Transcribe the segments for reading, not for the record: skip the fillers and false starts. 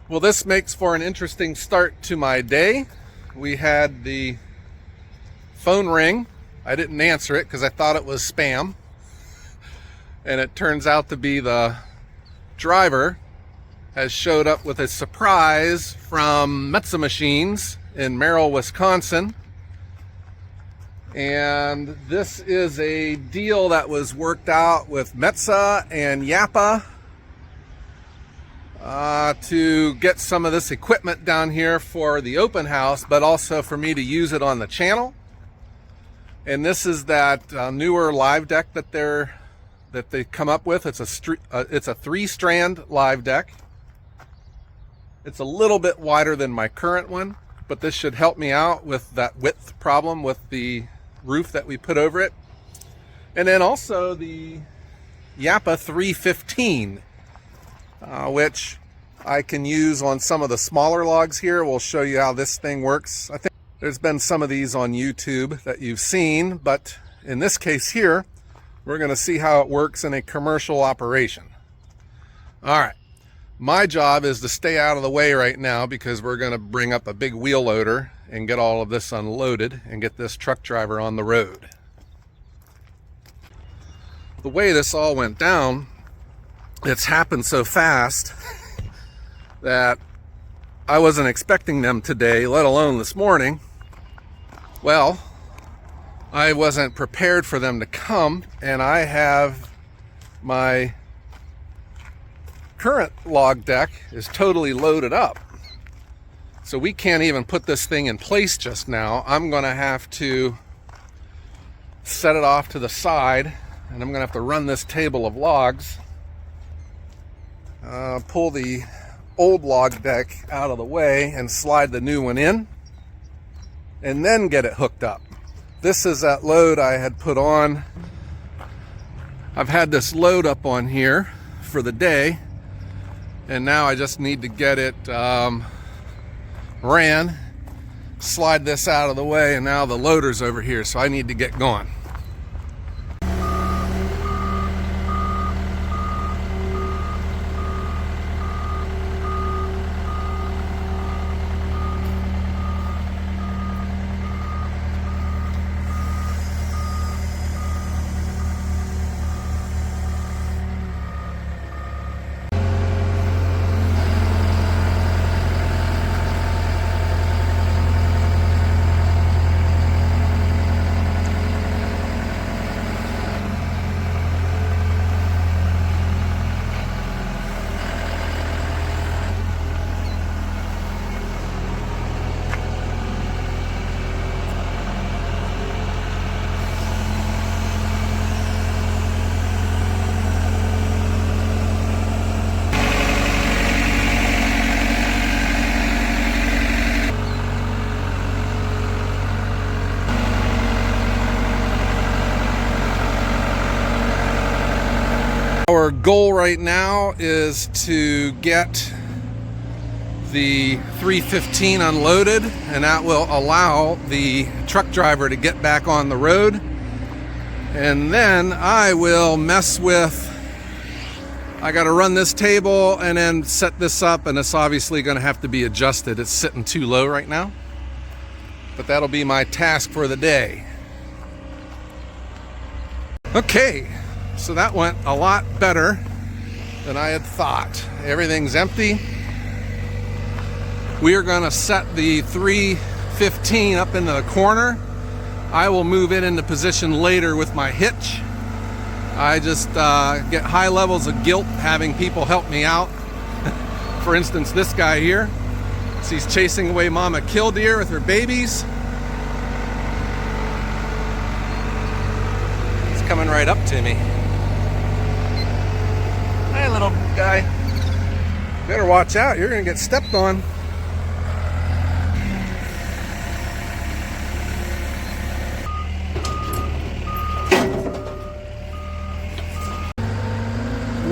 Well, this makes for an interesting start to my day. We had the phone ring. I didn't answer it because I thought it was spam. And it turns out to be the driver has showed up with a surprise from Metsa Machines in Merrill, Wisconsin. And this is a deal that was worked out with Metsa and Japa to get some of this equipment down here for the open house, but also for me to use it on the channel. And this is that newer live deck that they come up with. It's a 3-strand live deck. It's a little bit wider than my current one, but this should help me out with that width problem with the roof that we put over it. And then also the Japa 315, which I can use on some of the smaller logs here. We'll show you how this thing works. I think there's been some of these on YouTube that you've seen, but in this case here, we're going to see how it works in a commercial operation. All right. My job is to stay out of the way right now because we're going to bring up a big wheel loader and get all of this unloaded and get this truck driver on the road. The way this all went down, it's happened so fast that I wasn't expecting them today, let alone this morning. Well, I wasn't prepared for them to come, and I have my current log deck is totally loaded up. So we can't even put this thing in place just now. I'm going to have to set it off to the side, and I'm going to have to run this table of logs, pull the old log deck out of the way and slide the new one in, and then get it hooked up. This is that load I had put on. I've had this load up on here for the day, and now I just need to get it ran, slide this out of the way, and now the loader's over here, so I need to get going. Our goal right now is to get the 315 unloaded, and that will allow the truck driver to get back on the road. And then I will mess with, I got to run this table and then set this up, and it's obviously going to have to be adjusted. It's sitting too low right now, but that'll be my task for the day. Okay. So that went a lot better than I had thought. Everything's empty. We are going to set the 315 up into the corner. I will move it into position later with my hitch. I just get high levels of guilt having people help me out. For instance, this guy here. So he's chasing away mama killdeer with her babies. He's coming right up to me. Hey, little guy. Better watch out. You're going to get stepped on.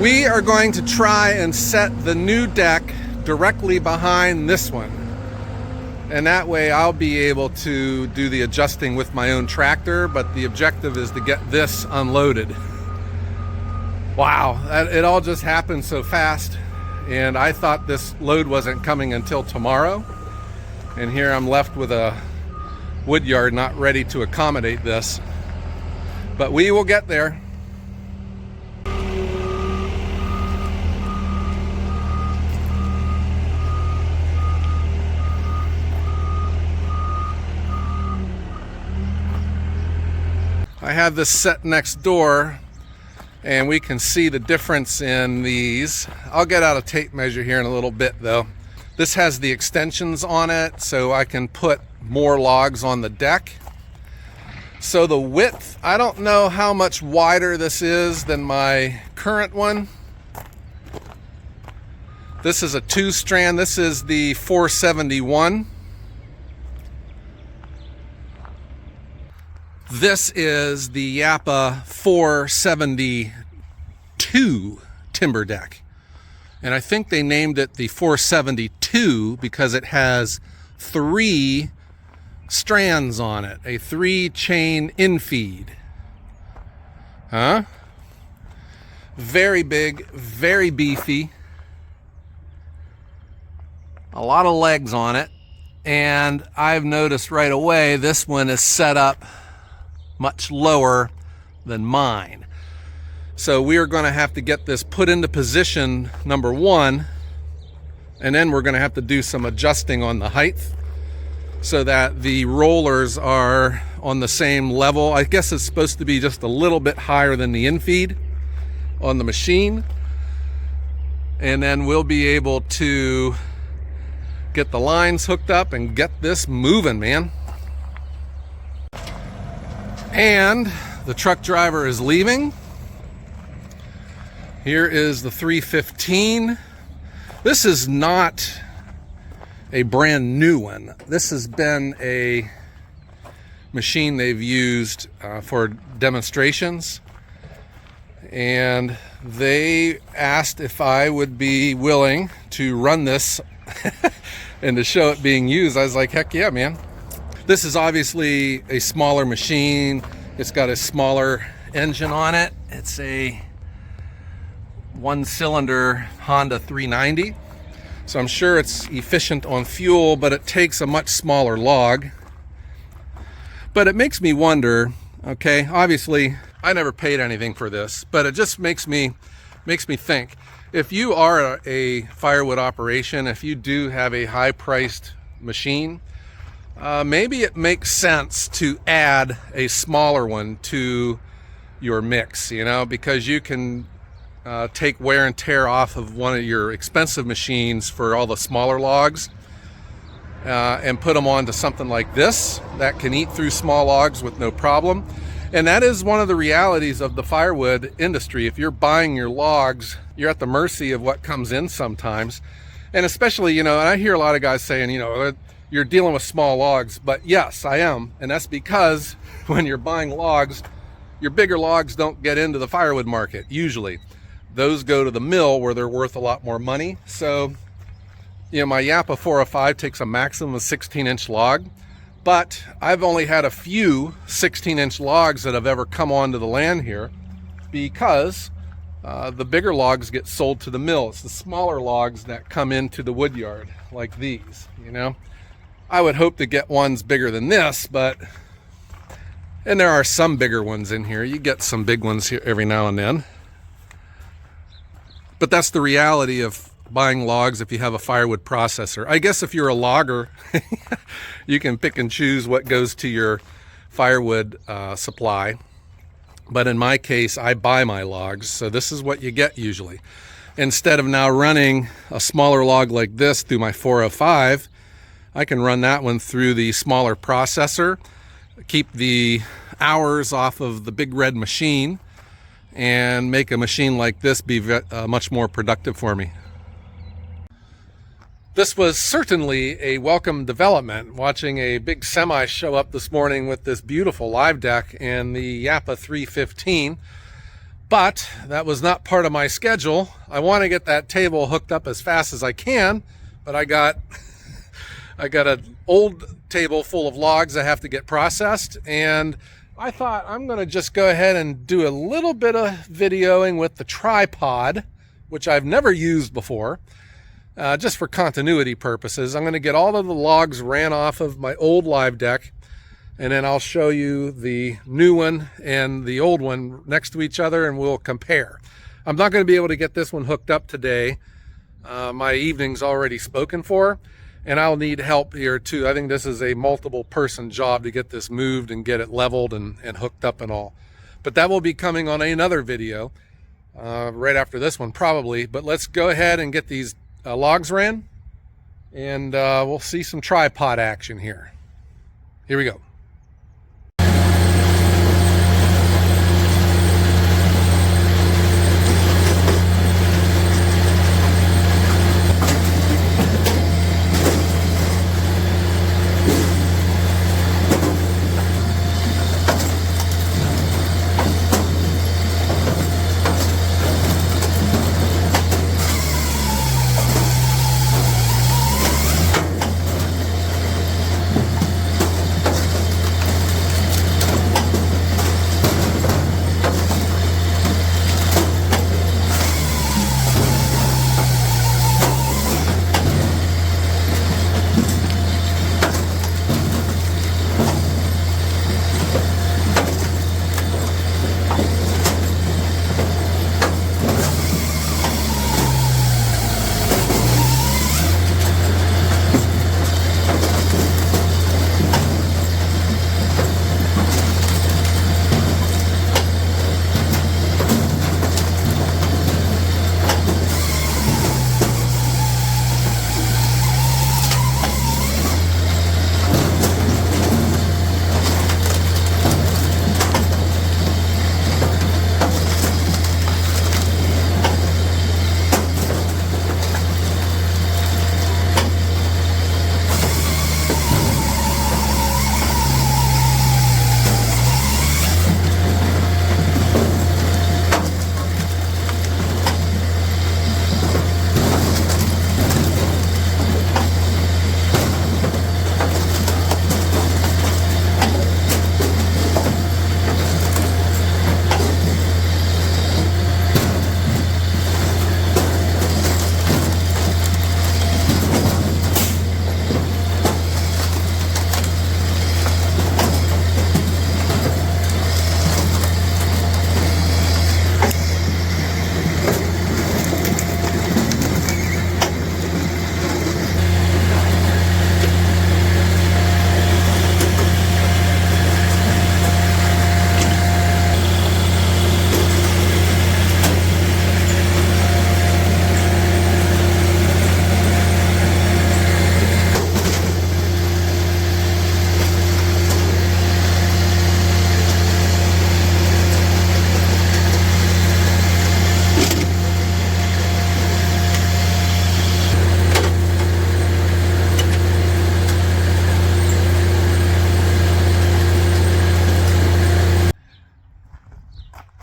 We are going to try and set the new deck directly behind this one. And that way I'll be able to do the adjusting with my own tractor, but the objective is to get this unloaded. Wow, it all just happened so fast. and I thought this load wasn't coming until tomorrow. And here I'm left with a wood yard not ready to accommodate this. But we will get there. I have this set next door, and we can see the difference in these. I'll get out a tape measure here in a little bit though. This has the extensions on it, so I can put more logs on the deck. So the width, I don't know how much wider this is than my current one. This is a 2-strand, this is the 471. This is the Japa 472 timber deck. And I think they named it the 472 because it has 3 strands on it. A 3-chain infeed. Huh? Very big, very beefy. A lot of legs on it. And I've noticed right away this one is set up much lower than mine. So we are going to have to get this put into position, number one, and then we're going to have to do some adjusting on the height so that the rollers are on the same level. I guess it's supposed to be just a little bit higher than the infeed on the machine. And then we'll be able to get the lines hooked up and get this moving, man. And the truck driver is leaving. Here is the 315. This is not a brand new one. This has been a machine they've used for demonstrations. And they asked if I would be willing to run this and to show it being used. I was like, heck yeah, man. This is obviously a smaller machine. It's got a smaller engine on it. It's a 1-cylinder Honda 390. So I'm sure it's efficient on fuel, but it takes a much smaller log. But it makes me wonder, okay, obviously I never paid anything for this, but it just makes me think, if you are a firewood operation, if you do have a high-priced machine, maybe it makes sense to add a smaller one to your mix, you know, because you can take wear and tear off of one of your expensive machines for all the smaller logs and put them onto something like this that can eat through small logs with no problem. And that is one of the realities of the firewood industry. If you're buying your logs, you're at the mercy of what comes in sometimes. And especially, you know, and I hear a lot of guys saying, you know, you're dealing with small logs, but yes, I am. And that's because when you're buying logs, your bigger logs don't get into the firewood market, usually. Those go to the mill where they're worth a lot more money. So, you know, my Japa 405 takes a maximum of 16-inch log, but I've only had a few 16-inch logs that have ever come onto the land here because the bigger logs get sold to the mill. It's the smaller logs that come into the wood yard, like these, you know. I would hope to get ones bigger than this, but, and there are some bigger ones in here. You get some big ones here every now and then. But that's the reality of buying logs if you have a firewood processor. I guess if you're a logger, you can pick and choose what goes to your firewood supply. But in my case, I buy my logs, so this is what you get usually. Instead of now running a smaller log like this through my 405, I can run that one through the smaller processor, keep the hours off of the big red machine, and make a machine like this be much more productive for me. This was certainly a welcome development, watching a big semi show up this morning with this beautiful live deck and the Japa 315. But that was not part of my schedule. I want to get that table hooked up as fast as I can, but I got an old table full of logs that have to get processed, and I thought I'm going to just go ahead and do a little bit of videoing with the tripod which I've never used before, just for continuity purposes. I'm going to get all of the logs ran off of my old live deck, and then I'll show you the new one and the old one next to each other, and we'll compare. I'm not going to be able to get this one hooked up today. My evening's already spoken for, and I'll need help here too. I think this is a multiple person job to get this moved and get it leveled and hooked up and all. But that will be coming on another video right after this one probably. But let's go ahead and get these logs ran, and we'll see some tripod action here. Here we go.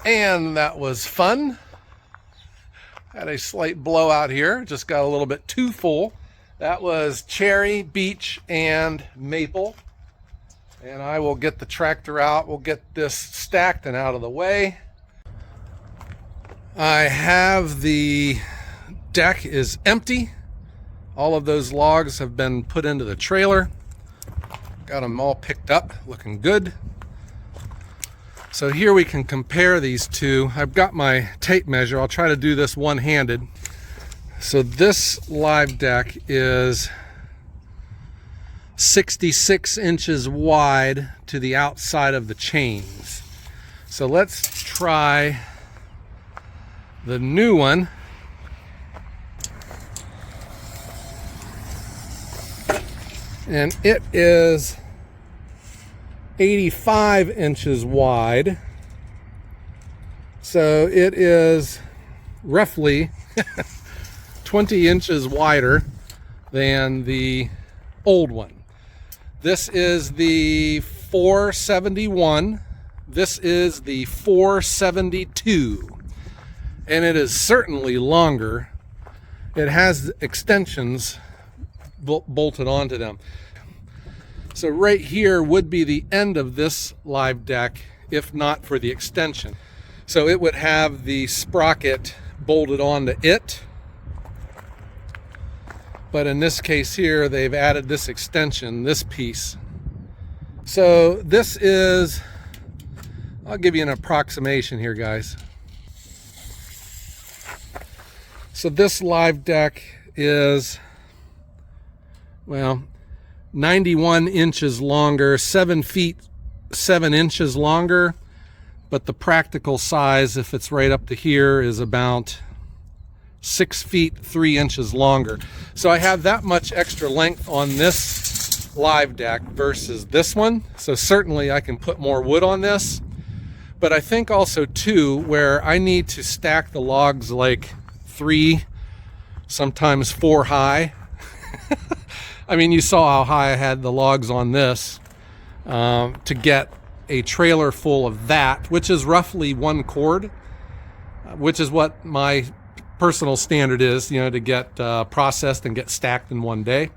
And that was fun. Had a slight blowout here, just got a little bit too full. That was cherry, beech, and maple. And I will get the tractor out. We'll get this stacked and out of the way. I have the deck is empty. All of those logs have been put into the trailer. Got them all picked up, looking good. So here we can compare these two. I've got my tape measure. I'll try to do this one-handed. So this live deck is 66 inches wide to the outside of the chains. So let's try the new one. And it is 85 inches wide. So it is roughly 20 inches wider than the old one. This is the 471. This is the 472. And it is certainly longer. It has extensions bolted onto them. So right here would be the end of this live deck, if not for the extension. So it would have the sprocket bolted onto it. But in this case here, they've added this extension, this piece. So this is, I'll give you an approximation here, guys. So this live deck is, well, 91 inches longer, 7 feet 7 inches longer, but the practical size, if it's right up to here, is about 6 feet 3 inches longer. So I have that much extra length on this live deck versus this one. So certainly I can put more wood on this, but I think also too, where I need to stack the logs like 3, sometimes 4 high. I mean, you saw how high I had the logs on this to get a trailer full of that, which is roughly 1 cord, which is what my personal standard is, you know, to get processed and get stacked in one day.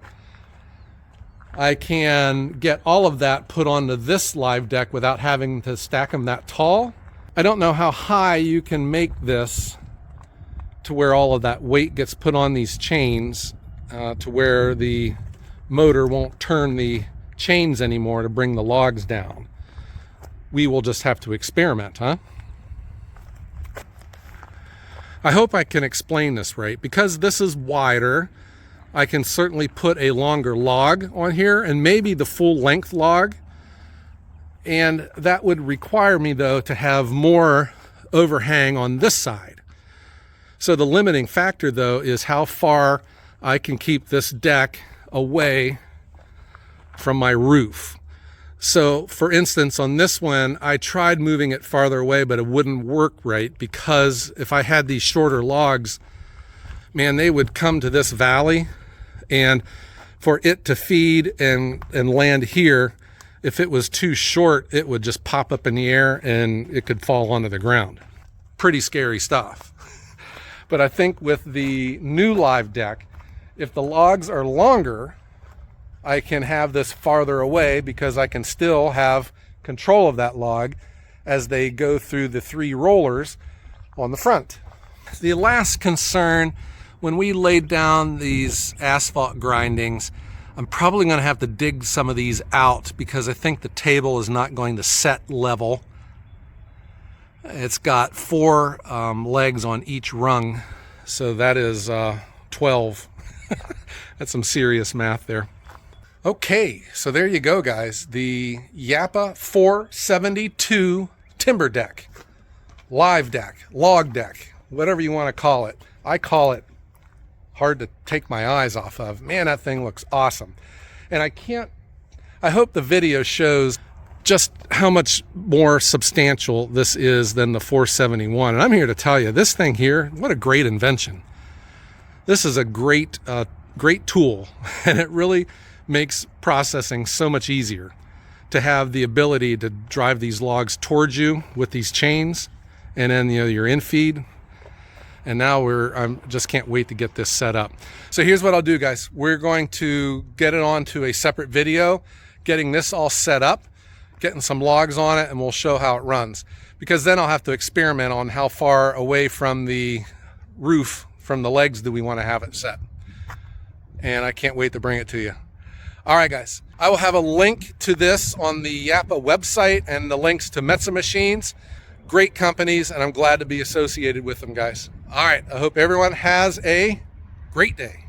I can get all of that put onto this live deck without having to stack them that tall. I don't know how high you can make this to where all of that weight gets put on these chains to where the motor won't turn the chains anymore to bring the logs down. We will just have to experiment, huh? I hope I can explain this right. Because this is wider, I can certainly put a longer log on here and maybe the full length log. And that would require me though to have more overhang on this side. So the limiting factor though is how far I can keep this deck away from my roof. So for instance, on this one, I tried moving it farther away, but it wouldn't work right, because if I had these shorter logs, man, they would come to this valley, and for it to feed and land here, if it was too short, it would just pop up in the air and it could fall onto the ground. Pretty scary stuff. But I think with the new live deck, if the logs are longer, I can have this farther away because I can still have control of that log as they go through the 3 rollers on the front. The last concern, when we laid down these asphalt grindings, I'm probably going to have to dig some of these out because I think the table is not going to set level. It's got 4 legs on each rung, so that is 12. That's some serious math there. Okay, so there you go, guys. The Japa 472 timber deck, live deck, log deck, whatever you want to call it. I call it hard to take my eyes off of. Man, that thing looks awesome. And I hope the video shows just how much more substantial this is than the 471. And I'm here to tell you, this thing here, what a great invention. This is a great tool, and it really makes processing so much easier to have the ability to drive these logs towards you with these chains, and then, you know, your infeed. And now I just can't wait to get this set up. So here's what I'll do, guys. We're going to get it onto a separate video, getting this all set up, getting some logs on it, and we'll show how it runs. Because then I'll have to experiment on how far away from the roof, from the legs, do we want to have it set. And I can't wait to bring it to you. All right, guys, I will have a link to this on the Japa website and the links to Metsa Machines. Great companies, and I'm glad to be associated with them, guys. All right, I hope everyone has a great day.